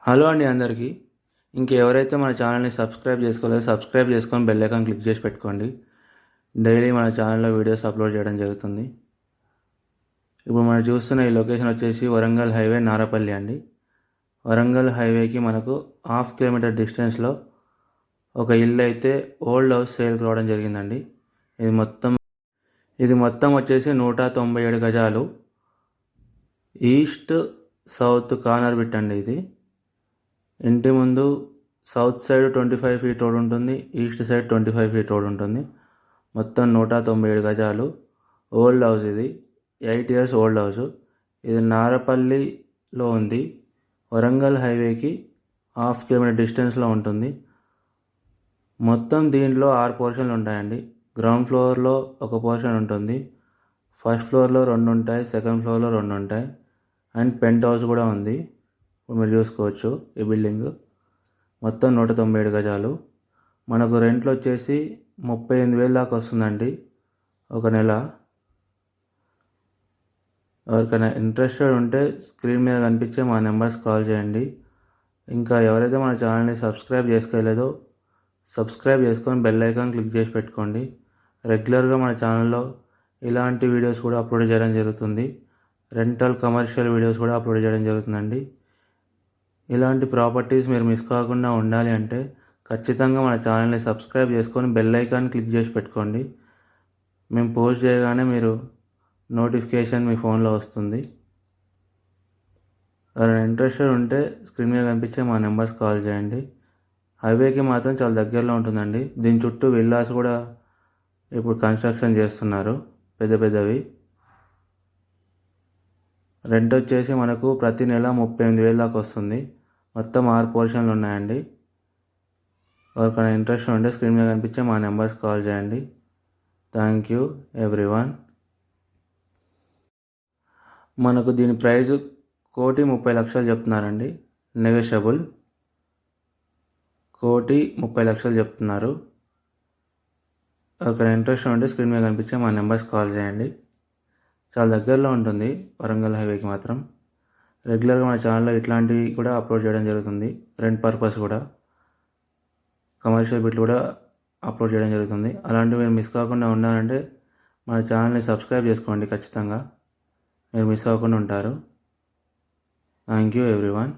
Hello అండి అందరికీ. ఇంకెవరైతే మన ఛానల్ని సబ్స్క్రైబ్ చేసుకోలేదో సబ్స్క్రైబ్ చేసుకొని బెల్ ఐకాన్ క్లిక్ చేసి పెట్టుకోండి. డైలీ మన ఛానల్లో వీడియోస్ అప్లోడ్ చేయడం జరుగుతుంది. ఇప్పుడు మనం చూస్తున్న ఈ లొకేషన్ వచ్చేసి వరంగల్ హైవే నారపల్లి అండి. వరంగల్ హైవేకి మనకు 1/2 కిలోమీటర్ డిస్టెన్స్లో ఒక ఇల్లు అయితే ఓల్డ్ హౌస్ సేల్కి రావడం జరిగిందండి. ఇది మొత్తం వచ్చేసి 197 గజాలు. ఈస్ట్ సౌత్ కార్నర్ బిట్ అండి. ఇది ఇంటి ముందు సౌత్ సైడ్ 25 ఫీట్ రోడ్ ఉంటుంది, ఈస్ట్ సైడ్ 25 ఫీట్ రోడ్ ఉంటుంది. మొత్తం 197 గజాలు. ఓల్డ్ హౌస్ ఇది, 8 ఇయర్స్ ఓల్డ్ హౌస్. ఇది నారపల్లిలో ఉంది. వరంగల్ హైవేకి 1/2 కిలోమీటర్ డిస్టెన్స్లో ఉంటుంది. మొత్తం దీంట్లో 6 పోర్షన్లు ఉంటాయండి. గ్రౌండ్ ఫ్లోర్లో ఒక పోర్షన్ ఉంటుంది, ఫస్ట్ ఫ్లోర్లో 2 ఉంటాయి, సెకండ్ ఫ్లోర్లో 2 ఉంటాయి, అండ్ పెంట్ హౌస్ కూడా ఉంది. ఇప్పుడు మీరు చూసుకోవచ్చు ఈ బిల్డింగ్. మొత్తం 197 గజాలు. మనకు రెంట్లు వచ్చేసి 38,000 దాకా వస్తుందండి ఒక నెల. ఎవరికైనా ఇంట్రెస్టెడ్ ఉంటే స్క్రీన్ మీద కనిపించే మా నెంబర్స్ కాల్ చేయండి. ఇంకా ఎవరైతే మన ఛానల్ని సబ్స్క్రైబ్ చేసుకోలేదో సబ్స్క్రైబ్ చేసుకొని బెల్ ఐకాన్ క్లిక్ చేసి పెట్టుకోండి. రెగ్యులర్గా మన ఛానల్లో ఇలాంటి వీడియోస్ కూడా అప్లోడ్ చేయడం జరుగుతుంది. రెంటల్ కమర్షియల్ వీడియోస్ కూడా అప్లోడ్ చేయడం జరుగుతుందండి. ఇలాంటి ప్రాపర్టీస్ మీరు మిస్ కాకుండా ఉండాలి అంటే ఖచ్చితంగా మన ఛానల్ని సబ్స్క్రైబ్ చేసుకొని బెల్ ఐకాన్ క్లిక్ చేసి పెట్టుకోండి. మేము పోస్ట్ చేయగానే మీరు నోటిఫికేషన్ మీ ఫోన్లో వస్తుంది. ఎవరైనా ఇంట్రెస్టెడ్ ఉంటే స్క్రీన్ మీద కనిపించే మా నెంబర్స్ కాల్ చేయండి. హైవేకి మాత్రం చాలా దగ్గరలో ఉంటుందండి. దీని చుట్టూ విల్లాస్ కూడా ఇప్పుడు కన్స్ట్రక్షన్ చేస్తున్నారు, పెద్ద పెద్దవి. రెంట్ వచ్చేసి మనకు ప్రతి నెల 38,000 దాకా వస్తుంది. మొత్తం 6 పోర్షన్లు ఉన్నాయండి. ఎవరికైనా ఇంట్రెస్ట్ ఉంటే స్క్రీన్ మీద కనిపించే మా నెంబర్స్ కాల్ చేయండి. Thank you everyone. మనకు దీని ప్రైస్ 1,30,00,000 చెప్తున్నారండి. నెగోషియబుల్. 1,30,00,000 చెప్తున్నారు. ఎవరికైనా ఇంట్రెస్ట్ ఉంటే స్క్రీన్ మీద కనిపించే మా నెంబర్స్ కాల్ చేయండి. చాలా దగ్గరలో ఉంటుంది వరంగల్ హైవేకి మాత్రం. రెగ్యులర్గా మన ఛానల్లో ఇట్లాంటివి కూడా అప్లోడ్ చేయడం జరుగుతుంది. రెంట్ పర్పస్ కూడా, కమర్షియల్ బిట్లు కూడా అప్లోడ్ చేయడం జరుగుతుంది. అలాంటివి మీరు మిస్ కాకుండా ఉండాలంటే మన ఛానల్ని సబ్స్క్రైబ్ చేసుకోండి. ఖచ్చితంగా మీరు మిస్ అవ్వకుండా ఉంటారు. Thank you everyone.